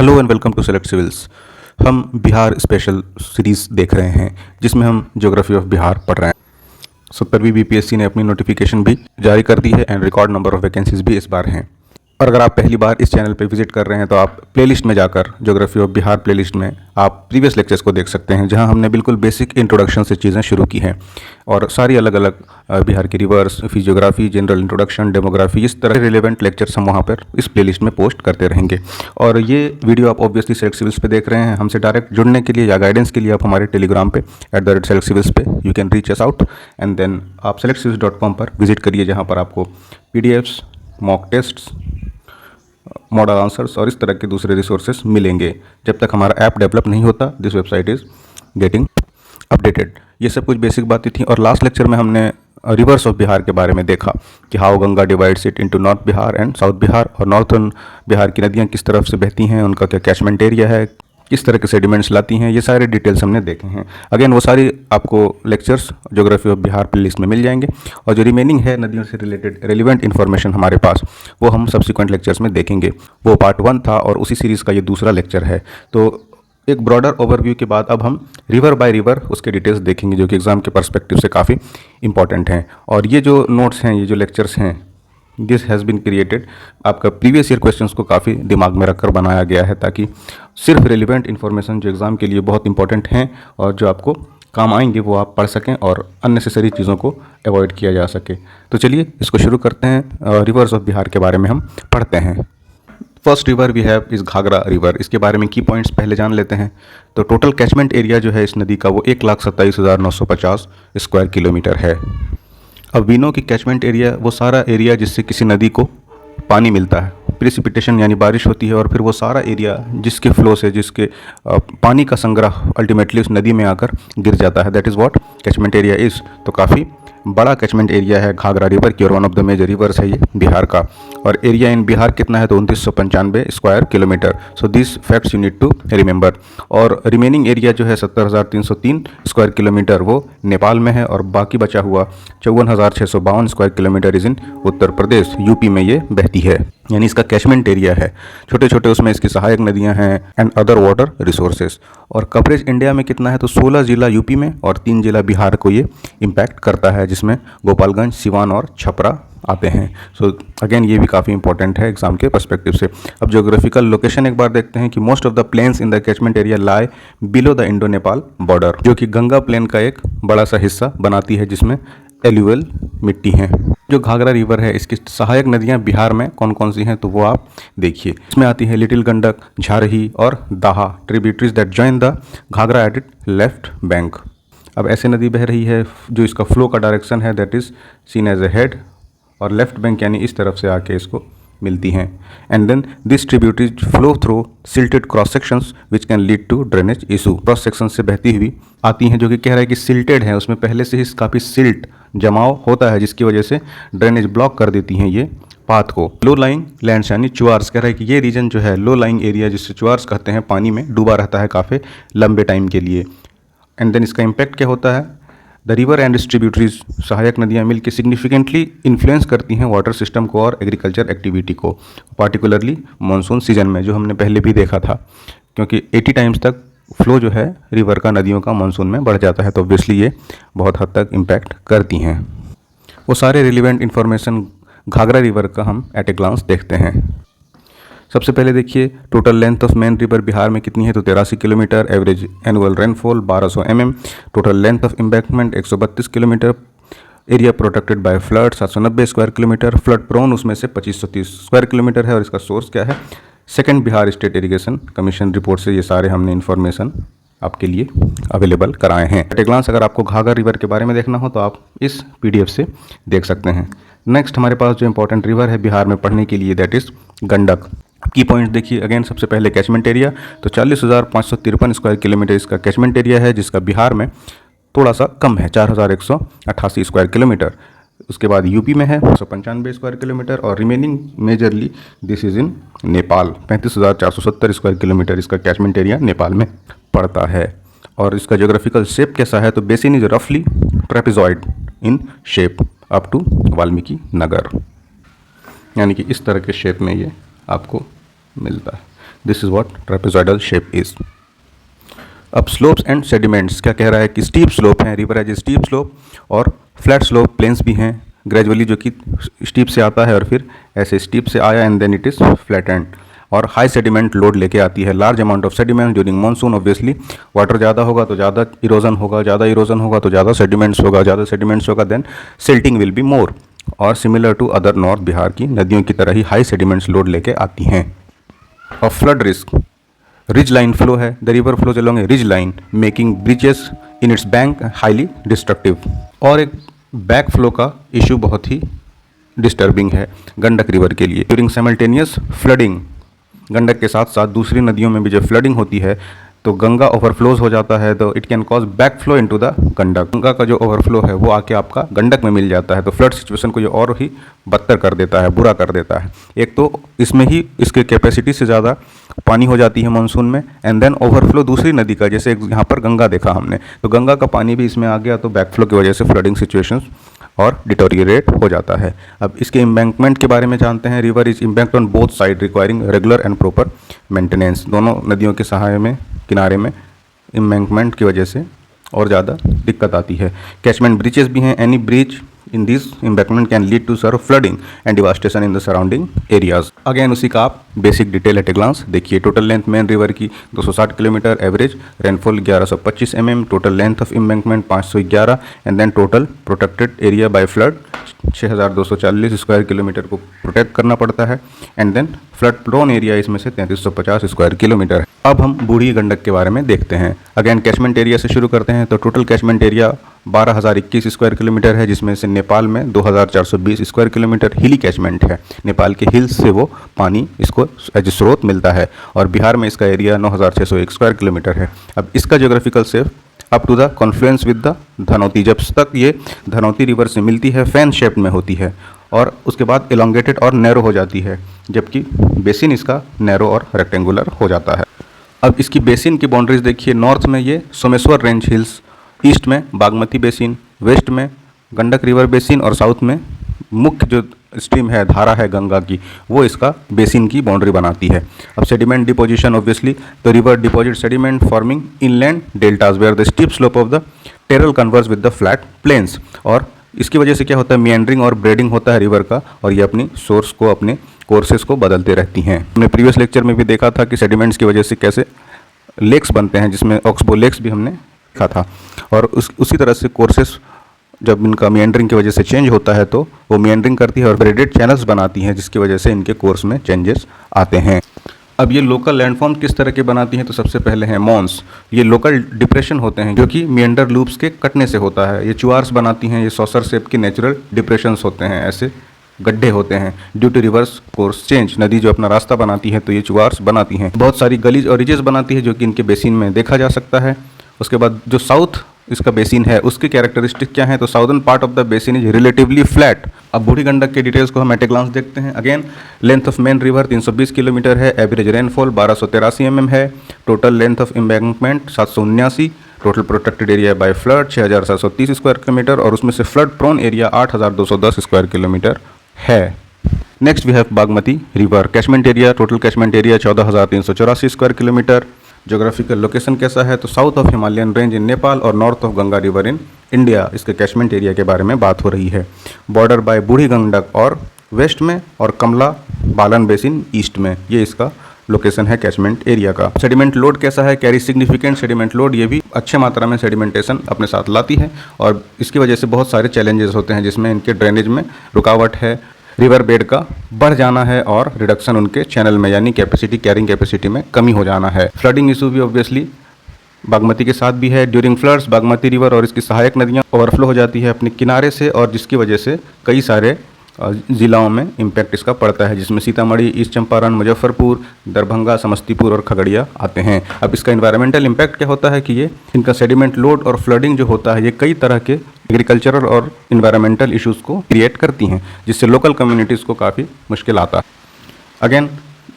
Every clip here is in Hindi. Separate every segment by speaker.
Speaker 1: Hello and welcome to select civils. हम बिहार स्पेशल सीरीज़ देख रहे हैं जिसमें हम ज्योग्राफी ऑफ बिहार पढ़ रहे हैं। 70वीं बीपीएससी ने अपनी नोटिफिकेशन भी जारी कर दी है and record number of vacancies भी इस बार हैं। और अगर आप पहली बार इस चैनल पर विजिट कर रहे हैं तो आप प्लेलिस्ट में जाकर ज्योग्राफी ऑफ बिहार प्लेलिस्ट में आप प्रीवियस लेक्चर्स को देख सकते हैं, जहां हमने बिल्कुल बेसिक इंट्रोडक्शन से चीज़ें शुरू की हैं और सारी अलग अलग बिहार की reverse, physiography, general introduction, demography, इस तरह रिलेवेंट लेक्चर्स हम वहां पर इस प्लेलिस्ट में पोस्ट करते रहेंगे। और ये वीडियो आप ऑब्वियसली सेलेक्ट सिविल्स पे देख रहे हैं। हमसे डायरेक्ट जुड़ने के लिए या गाइडेंस के लिए आप हमारे टेलीग्राम पे @select civils पे you can reach us out and then आप selectcivils.com पर विजिट करिए, जहाँ पर आपको PDFs, mock tests, model answers और इस तरह के दूसरे रिसोर्सेज मिलेंगे। जब तक हमारा ऐप डेवलप नहीं होता, this website is getting updated. ये सब कुछ बेसिक बातें थी। और लास्ट लेक्चर में हमने रिवर्स ऑफ बिहार के बारे में देखा कि how Ganga divides it into north Bihar and south Bihar, और नॉर्थर्न बिहार की नदियाँ किस तरफ से बहती हैं, उनका क्या कैचमेंट एरिया है, किस तरह के सेडिमेंट्स लाती हैं, ये सारे डिटेल्स हमने देखे हैं। अगेन वो सारी आपको lectures geography of Bihar playlist में मिल जाएंगे। और जो रिमेनिंग है नदियों से रिलेटेड रेलिवेंट इन्फॉर्मेशन हमारे पास, वो हम सब्सिक्वेंट लेक्चर्स में देखेंगे। वो पार्ट 1 था और उसी सीरीज़ का ये दूसरा लेक्चर है। तो एक ब्रॉडर ओवरव्यू के बाद अब हम रिवर बाय रिवर उसके डिटेल्स देखेंगे, जो कि एग्ज़ाम के पर्सपेक्टिव से काफ़ी इंपॉर्टेंट हैं। और ये जो नोट्स हैं, ये जो लेक्चर्स हैं, दिस हैज़ बीन क्रिएटेड, आपका प्रीवियस ईयर क्वेश्चंस को काफ़ी दिमाग में रखकर बनाया गया है, ताकि सिर्फ रेलिवेंट इन्फॉर्मेशन जो एग्ज़ाम के लिए बहुत इंपॉर्टेंट हैं और जो आपको काम आएंगे वो आप पढ़ सकें और अननेसेसरी चीज़ों को अवॉइड किया जा सके। तो चलिए इसको शुरू करते हैं। रिवर्स ऑफ बिहार के बारे में हम पढ़ते हैं। First river we have is Ghaghara river. इसके बारे में की पॉइंट्स पहले जान लेते हैं। तो टोटल कैचमेंट एरिया जो है इस नदी का वो 1,27,950 स्क्वायर किलोमीटर है। अब वी नो कि कैचमेंट एरिया वो सारा एरिया जिससे किसी नदी को पानी मिलता है, प्रेसिपिटेशन यानी बारिश होती है, और फिर वो सारा एरिया जिसके फ्लो से, जिसके पानी का संग्रह अल्टीमेटली उस नदी में आकर गिर जाता है, that is what catchment area is. तो काफ़ी बड़ा कैचमेंट एरिया है घाघरा रिवर की, और one of the major rivers है ये बिहार का। और एरिया इन बिहार कितना है तो 2995 square kilometre. So this facts you need to remember. और रिमेनिंग एरिया जो है 70,303 स्क्वायर किलोमीटर वो नेपाल में है, और बाकी बचा हुआ 54,652 square kilometre is in Uttar Pradesh, UP में ये बहती है, यानी इसका कैचमेंट एरिया है। छोटे छोटे उसमें इसकी सहायक नदियां हैं एंड अदर वाटर रिसोर्सेज। और कवरेज इंडिया में कितना है तो 16 जिला यूपी में और 3 जिला बिहार को ये इम्पैक्ट करता है, जिसमें गोपालगंज, सिवान और छपरा आते हैं। सो अगेन ये भी काफ़ी इंपॉर्टेंट है एग्जाम के पर्सपेक्टिव से। अब ज्योग्राफिकल लोकेशन एक बार देखते हैं कि most of the plains in the catchment area lie below the Indo Nepal border, जो कि गंगा प्लेन का एक बड़ा सा हिस्सा बनाती है, जिसमें एल्यूअल मिट्टी है। जो घाघरा रिवर है इसकी सहायक नदियां बिहार में कौन कौन सी हैं तो वो आप देखिए। इसमें आती है लिटिल गंडक, झारही और Daha, tributaries that join the Ghaghra at it left bank. अब ऐसे नदी बह रही है जो इसका फ्लो का डायरेक्शन है that is seen as a head, और लेफ्ट बैंक यानी इस तरफ से आके इसको मिलती हैं। And then this tributaries flow through silted cross sections which can lead to drainage issue. Cross section से बहती हुई आती हैं, जो कि कह रहा है कि सिल्टेड है, उसमें पहले से ही काफ़ी सिल्ट जमाव होता है, जिसकी वजह से ड्रेनेज ब्लॉक कर देती हैं ये पाथ को। लो लाइंग लैंड्स यानी चुआर्स, कह रहा है कि ये रीजन जो है लो लाइंग एरिया, जिससे चुआर्स कहते हैं, पानी में डूबा रहता है काफ़ी लंबे टाइम के लिए। एंड देन इसका इम्पैक्ट क्या होता है, द रिवर एंड डिस्ट्रीब्यूटरीज, सहायक नदियाँ मिलकर सिग्निफिकेंटली इन्फ्लुएंस करती हैं वाटर सिस्टम को और एग्रीकल्चर एक्टिविटी को, पार्टिकुलरली मानसून सीजन में, जो हमने पहले भी देखा था, क्योंकि 80 टाइम्स तक फ्लो जो है रिवर का नदियों का मानसून में बढ़ जाता है, तो ऑब्वियसली ये बहुत हद तक इम्पैक्ट करती हैं। वो सारे रिलेवेंट इन्फॉर्मेशन घाघरा रिवर का हम एट ए ग्लांस देखते हैं। सबसे पहले देखिए total length of main river Bihar में कितनी है तो 83 kilometre, average annual rainfall 1200 mm, total length of embankment 132 kilometre, area protected by flood 790 square kilometre, flood prone उसमें से 2530 स्क्वायर किलोमीटर है। और इसका सोर्स क्या है, second Bihar state irrigation commission report से ये सारे हमने इन्फॉर्मेशन आपके लिए अवेलेबल कराए हैं। एट ए ग्लांस अगर आपको घाघरा रिवर के बारे में देखना हो तो आप इस PDF से देख सकते हैं। नेक्स्ट हमारे पास जो इंपॉर्टेंट रिवर है बिहार में पढ़ने के लिए दैट इज़ गंडक। की पॉइंट देखिए अगेन, सबसे पहले कैचमेंट एरिया तो 40,553 स्क्वायर किलोमीटर इसका कैचमेंट एरिया है, जिसका बिहार में थोड़ा सा कम है 4,188 स्क्वायर किलोमीटर। उसके बाद यूपी में है 195 स्क्वायर किलोमीटर, और remaining majorly this is in Nepal, 35,470 square kilometre इसका कैचमेंट एरिया नेपाल में पड़ता है। और इसका ज्योग्राफिकल शेप कैसा है तो बेसिन इज रफली trapezoid in shape up to Valmiki Nagar, यानी कि इस तरह के शेप में ये आपको मिलता है। This is what trapezoidal shape is. अब स्लोप्स एंड सेडिमेंट्स क्या कह रहा है कि स्टीप स्लोप है, रिवर एज स्टीप स्लोप, और फ्लैट स्लोप प्लेन्स भी हैं ग्रेजुअली, जो कि स्टीप से आता है और फिर ऐसे स्टीप से आया and then it is flattened. और हाई सेडिमेंट लोड लेके आती है, large amount of sediment during monsoon. Obviously water ज़्यादा होगा तो ज़्यादा इरोजन होगा, ज़्यादा इरोजन होगा तो ज़्यादा सेडिमेंट्स होगा, ज़्यादा सेडिमेंट्स होगा then silting will be more. और similar to other north Bihar की नदियों की तरह ही हाई सेडिमेंट्स लोड लेके आती हैं। और flood risk, ridge line flow है, the river flows along a ridge line making breaches in its bank highly destructive. और एक बैक फ्लो का इशू बहुत ही डिस्टर्बिंग है गंडक रिवर के लिए। ड्यूरिंग साइमल्टेनियस फ्लडिंग, गंडक के साथ साथ दूसरी नदियों में भी जब फ्लडिंग होती है तो गंगा ओवरफ्लोज हो जाता है, तो it can cause back flow into the Gandak. Ganga का जो ओवरफ्लो है वो आके आपका गंडक में मिल जाता है, तो फ्लड सिचुएशन को ये और ही बदतर कर देता है, बुरा कर देता है। एक तो इसमें ही इसके कैपेसिटी से ज़्यादा पानी हो जाती है मानसून में, एंड देन ओवरफ्लो दूसरी नदी का, जैसे यहाँ पर गंगा देखा हमने, तो गंगा का पानी भी इसमें आ गया, तो बैकफ्लो की वजह से फ्लडिंग सिचुएशंस और डिटोरिएट हो जाता है। अब इसके एम्बैंकमेंट के बारे में जानते हैं। River is embanked on both side requiring regular and proper maintenance. दोनों नदियों के सहाय में किनारे में एम्बैंकमेंट की वजह से और ज़्यादा दिक्कत आती है। कैचमेंट ब्रीचेस भी हैं, any breach in this embankment can lead to sort of flooding and devastation in the surrounding areas। Again उसी का आप basic detail at a glance देखिए। टोटल लेंथ मेन रिवर की 260 kilometre, average rainfall 1125 mm, total length of embankment 511, and then total protected area by flood 6240 square kilometre को प्रोटेक्ट करना पड़ता है, and then flood prone area इसमें से 3350 स्क्वायर किलोमीटर है। अब हम बूढ़ी गंडक के बारे में देखते हैं। अगेन कैचमेंट एरिया से शुरू करते हैं। तो total catchment area 12,021 square kilometre है, जिसमें से नेपाल में 2,420 स्क्वायर किलोमीटर हिली कैचमेंट है। नेपाल के हिल्स से वो पानी इसको एज स्रोत मिलता है, और बिहार में इसका एरिया 9,601 स्क्वायर किलोमीटर है। अब इसका geographical shape up to the confluence with the Dhanauti, जब तक ये धनौती रिवर से मिलती है फैन शेप में होती है, और उसके बाद एलोंगेटेड और नैरो हो जाती है, जबकि बेसिन इसका नैरो और रेक्टेंगुलर हो जाता है। अब इसकी बेसिन की बाउंड्रीज देखिए। नॉर्थ में ये सोमेश्वर रेंज हिल्स, ईस्ट में बागमती बेसिन, वेस्ट में गंडक रिवर बेसिन, और साउथ में मुख्य जो स्ट्रीम है, धारा है गंगा की, वो इसका बेसिन की बाउंड्री बनाती है। अब sediment deposition, obviously the river deposit sediment forming inland deltas where the steep slope of the Terai converse with the flat plains. और इसकी वजह से क्या होता है, मिएंडरिंग और ब्रेडिंग होता है रिवर का, और ये अपनी सोर्स को, अपने कोर्सेस को बदलते रहती हैं। हमने प्रीवियस लेक्चर में भी देखा था कि सेडिमेंट्स की वजह से कैसे लेक्स बनते हैं, जिसमें ऑक्सबो लेक्स भी हमने देखा था। और उसी तरह से कोर्सेस जब इनका मिएंडरिंग की वजह से चेंज होता है तो वो मिएंडरिंग करती है और ब्रेडेड चैनल्स बनाती हैं, जिसकी वजह से इनके कोर्स में चेंजेस आते हैं। अब ये लोकल लैंडफॉर्म किस तरह के बनाती हैं, तो सबसे पहले हैं मॉन्स। ये लोकल डिप्रेशन होते हैं जो कि मिएंडर लूप्स के कटने से होता है। ये चुआर्स बनाती हैं, ये सॉसर शेप के नेचुरल डिप्रेशंस होते हैं, ऐसे गड्ढे होते हैं due to rivers course change. नदी जो अपना रास्ता बनाती है तो ये चुआर्स बनाती हैं। बहुत सारी गलीज और रिजेस बनाती है जो कि इनके बेसिन में देखा जा सकता है। उसके बाद जो साउथ इसका बेसिन है उसकी कैरेक्टरिस्टिक क्या है, तो southern part of the basin is relatively flat. अब बूढ़ी गंडक के डिटेल्स को हम एट ए ग्लांस देखते हैं। Again length of main river 320 kilometre है, एवरेज रेनफॉल 1283 mm है, total length of embankment 779, total protected area by flood 6730 square kilometre, और उसमें से flood prone area 8210 square kilometre है। Next we have Bagmati river. Catchment area, total catchment area 14,384 square kilometre. Geographical location कैसा है, तो south of Himalayan range in Nepal और north of Ganga river in India. इसके कैचमेंट एरिया के बारे में बात हो रही है। बॉर्डर बाय बूढ़ी गंडक और वेस्ट में, और कमला बालन बेसिन ईस्ट में। ये इसका लोकेशन है कैचमेंट एरिया का। सेडिमेंट लोड कैसा है, कैरी सिग्निफिकेंट सेडिमेंट लोड। ये भी अच्छे मात्रा में सेडिमेंटेशन अपने साथ लाती है, और इसकी वजह से बहुत सारे चैलेंजेस होते हैं, जिसमें इनके ड्रेनेज में रुकावट है, रिवर बेड का बढ़ जाना है, और रिडक्शन उनके चैनल में यानी कैपेसिटी, कैरिंग कैपेसिटी में कमी हो जाना है। फ्लडिंग इशू भी ऑब्वियसली बागमती के साथ भी है। ड्यूरिंग फ्लड्स बागमती रिवर और इसकी सहायक नदियाँ ओवरफ्लो हो जाती है अपने किनारे से, और जिसकी वजह से कई सारे ज़िलाओं में इम्पैक्ट इसका पड़ता है, जिसमें सीतामढ़ी, ईस्ट चंपारण, मुजफ्फरपुर, दरभंगा, समस्तीपुर और खगड़िया आते हैं। अब इसका इन्वायरमेंटल इम्पैक्ट क्या होता है कि ये इनका सेडिमेंट लोड और फ्लडिंग जो होता है, ये कई तरह के एग्रीकल्चरल और इन्वायरमेंटल इश्यूज़ को क्रिएट करती हैं, जिससे लोकल कम्युनिटीज़ को काफ़ी मुश्किल आता है। अगेन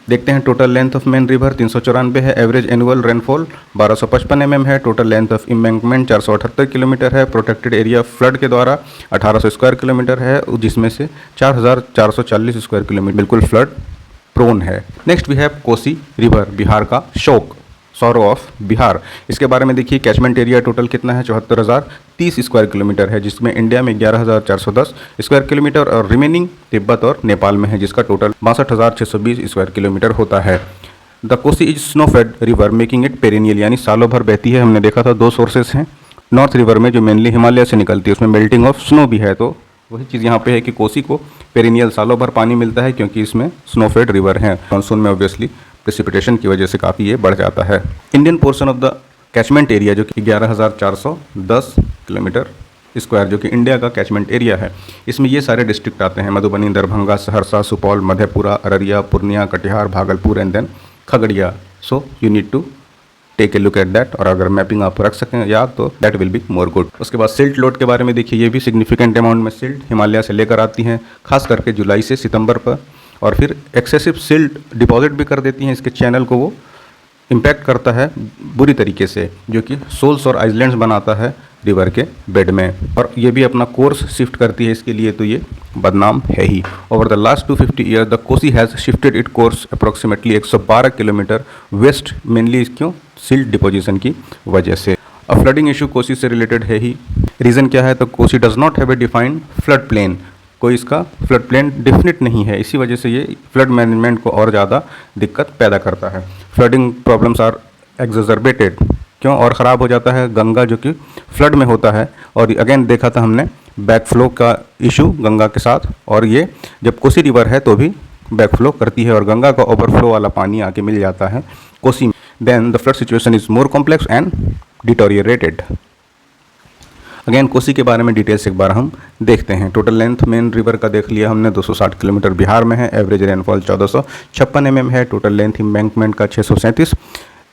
Speaker 1: देखते हैं total length of main river 394 है, एवरेज एनुअल रेनफॉल 1255 mm है, total length of embankment 478 kilometre है, प्रोटेक्टेड एरिया फ्लड के द्वारा 1800 स्क्वायर किलोमीटर है, जिसमें से 4440 स्क्वायर किलोमीटर बिल्कुल फ्लड प्रोन है। Next we have Kosi river, Bihar का शोक, सौरो ऑफ बिहार। इसके बारे में देखिए, कैचमेंट एरिया टोटल कितना है, 74,030 स्क्वायर किलोमीटर है, जिसमें इंडिया में 11,410 स्क्वायर किलोमीटर और रिमेनिंग तिब्बत और नेपाल में है, जिसका टोटल 62,620 स्क्वायर किलोमीटर होता है। The Kosi is snowfed river making it perennial, यानी सालों भर बहती है। हमने देखा था 2 सोर्सेस हैं नॉर्थ रिवर में जो मेनली हिमालय से निकलती है, उसमें मेल्टिंग ऑफ स्नो भी है, तो वही चीज़ यहाँ पे है कि कोसी को पेरिनियल सालों भर पानी मिलता है क्योंकि इसमें स्नोफेड रिवर है। मानसून में ऑब्वियसली प्रेसिपिटेशन की वजह से काफ़ी ये बढ़ जाता है। Indian portion of the catchment area जो कि 11,410 किलोमीटर स्क्वायर जो कि इंडिया का कैचमेंट एरिया है, इसमें ये सारे डिस्ट्रिक्ट आते हैं, Madhubani, Darbhanga, Saharsa, Supaul, Madhepura, Araria, Purnia, Katihar, Bhagalpur and then Khagaria. So you need to take a look at that, और अगर मैपिंग आप रख सकें याद तो that will be more good. उसके बाद सिल्ट लोड के बारे में देखिए, ये भी सिग्निफिकेंट अमाउंट में सिल्ट हिमालय से लेकर आती हैं, खास करके जुलाई से सितंबर पर, और फिर एक्सेसिव सिल्ट डिपॉजिट भी कर देती हैं। इसके चैनल को वो इम्पैक्ट करता है बुरी तरीके से, जो कि सोल्स और आइलैंड्स बनाता है रिवर के बेड में, और ये भी अपना कोर्स शिफ्ट करती है, इसके लिए तो ये बदनाम है ही। Over the last 250 year the Kosi has shifted it course approximately 112 kilometre west, mainly क्यों, सिल्ट डिपोजिशन की वजह से। अब फ्लडिंग इशू कोसी से रिलेटेड है ही। रीज़न क्या है, तो Kosi does not have a defined flood plain, कोई इसका फ्लड प्लेन डेफिनेट नहीं है, इसी वजह से ये फ्लड मैनेजमेंट को और ज़्यादा दिक्कत पैदा करता है। फ्लडिंग प्रॉब्लम्स आर एग्जर्बेटेड, क्यों, और ख़राब हो जाता है गंगा जो कि फ्लड में होता है, और अगेन देखा था हमने बैकफ्लो का इशू गंगा के साथ, और ये जब कोसी रिवर है तो भी बैकफ्लो करती है और गंगा का ओवरफ्लो वाला पानी आके मिल जाता है कोसी में, then the flood situation is more complex and deteriorated. अगेन कोसी के बारे में डिटेल से एक बार हम देखते हैं। टोटल लेंथ मेन रिवर का देख लिया हमने, 260 किलोमीटर बिहार में है, एवरेज रेनफॉल 1456 mm है, टोटल लेंथ एम्बैंकमेंट का 637,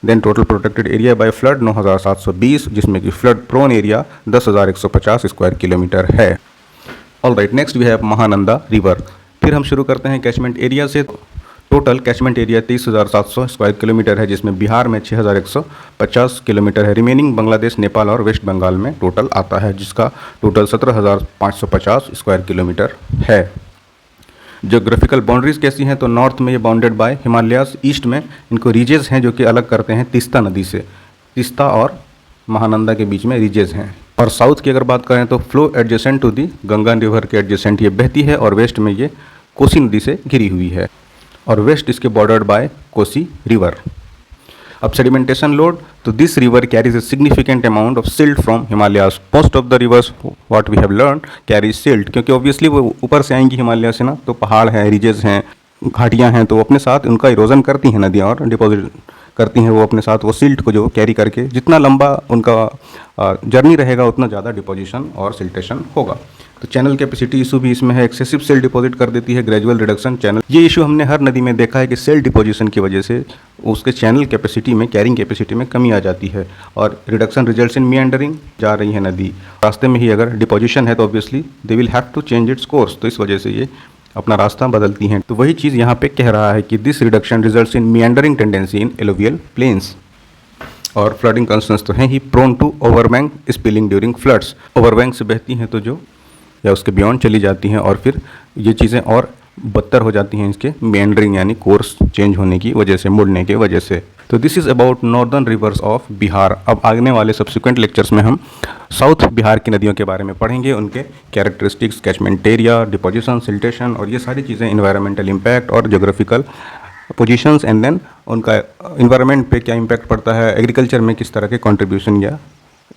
Speaker 1: then total protected area by flood 9,720, जिसमें कि flood prone area 10,150 square kilometre है। All right, next we have Mahananda river. फिर हम शुरू करते हैं कैचमेंट एरिया से। Total catchment area 23,700 square kilometre है, जिसमें बिहार में 6,150 किलोमीटर है, रिमेनिंग बांग्लादेश, नेपाल और वेस्ट बंगाल में टोटल आता है, जिसका टोटल 17,550 स्क्वायर किलोमीटर है। ज्योग्राफिकल बाउंड्रीज कैसी हैं, तो नॉर्थ में ये बाउंडेड बाय हिमालयाज, ईस्ट में इनको रीजेस हैं जो कि अलग करते हैं तीस्ता नदी से, तीस्ता और महानंदा के बीच में रीजेस हैं। और साउथ की अगर बात करें तो flow adjacent to the Ganga river के एडजेसेंट ये बहती है, और वेस्ट में ये कोसी नदी से घिरी हुई है, और वेस्ट इसके बॉर्डर्ड बाय कोसी रिवर। अब सेडिमेंटेशन लोड, तो this river carries a significant amount of silt from Himalayas. Most of the rivers what we have learn carries silt, क्योंकि ऑब्वियसली वो ऊपर से आएंगी हिमालय से ना, तो पहाड़ हैं, रिजेस हैं, घाटियाँ हैं, तो अपने साथ उनका इरोजन करती हैं नदियाँ और डिपॉजिट करती हैं वो अपने साथ वो सिल्ट को जो कैरी करके, जितना लंबा उनका जर्नी रहेगा उतना ज़्यादा डिपोजिशन और सिल्टेशन होगा। तो चैनल कैपेसिटी इशू भी इसमें है, एक्सेसिव सेल डिपॉजिट कर देती है, ग्रेजुअल रिडक्शन चैनल, ये इशू हमने हर नदी में देखा है कि सेल डिपोजिशन की वजह से उसके चैनल कैपेसिटी में, कैरिंग कैपेसिटी में कमी आ जाती है, और रिडक्शन रिजल्ट्स इन मिएंडरिंग, जा रही है नदी रास्ते में ही अगर डिपोजिशन है तो obviously they will have to change its course, तो इस वजह से ये अपना रास्ता बदलती हैं। तो वही चीज़ यहाँ पे कह रहा है कि this reduction results in meandering tendency in alluvial plains, और फ्लडिंग कंसर्न्स तो हैं ही, prone to overbank spilling during floods, overbank से बहती हैं तो जो या उसके बियॉन्ड चली जाती हैं, और फिर ये चीज़ें और बदतर हो जाती हैं इसके मेंडरिंग यानी कोर्स चेंज होने की वजह से, मुड़ने की वजह से। तो this is about northern reverse of Bihar. अब आगने वाले सब्सिक्वेंट लेक्चर्स में हम साउथ बिहार की नदियों के बारे में पढ़ेंगे, उनके characteristics, catchment area, deposition, siltation और ये सारी चीज़ें, इन्वायरमेंटल इम्पैक्ट और जोग्राफिकल पोजीशंस, एंड देन उनका इन्वायरमेंट पे क्या इम्पैक्ट पड़ता है, एग्रीकल्चर में किस तरह के कंट्रीब्यूशन या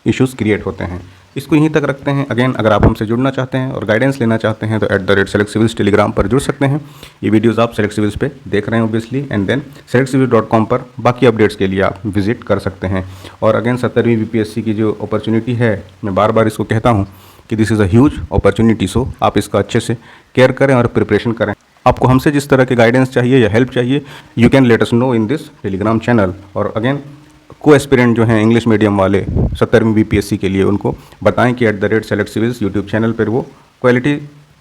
Speaker 1: इश्यूज क्रिएट होते हैं। इसको यहीं तक रखते हैं। अगेन अगर आप हमसे जुड़ना चाहते हैं और गाइडेंस लेना चाहते हैं तो @SelectCivils टेलीग्राम पर जुड़ सकते हैं। ये वीडियोस आप सेलेक्ट सिविल्स पे देख रहे हैं ऑब्वियसली, एंड देन selectcivils.com पर बाकी अपडेट्स के लिए आप विजिट कर सकते हैं। और अगेन 17वीं BPSC की जो अपॉर्चुनिटी है, मैं बार बार इसको कहता हूँ कि this is a huge opportunity, so आप इसका अच्छे से केयर करें और प्रिपरेशन करें। आपको हमसे जिस तरह के गाइडेंस चाहिए या हेल्प चाहिए, you can let us know in this Telegram channel. और अगेन को एस्पिरेंट जो हैं इंग्लिश मीडियम वाले 17वीं BPSC के लिए, उनको बताएं कि @SelectCivils यूट्यूब चैनल पर वो क्वालिटी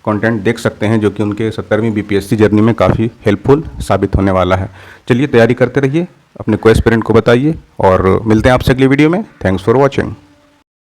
Speaker 1: कंटेंट देख सकते हैं जो कि उनके 17वीं BPSC जर्नी में काफ़ी हेल्पफुल साबित होने वाला है। चलिए तैयारी करते रहिए, अपने को एस्पिरेंट को बताइए, और मिलते हैं आपसे अगली वीडियो में। Thanks for watching.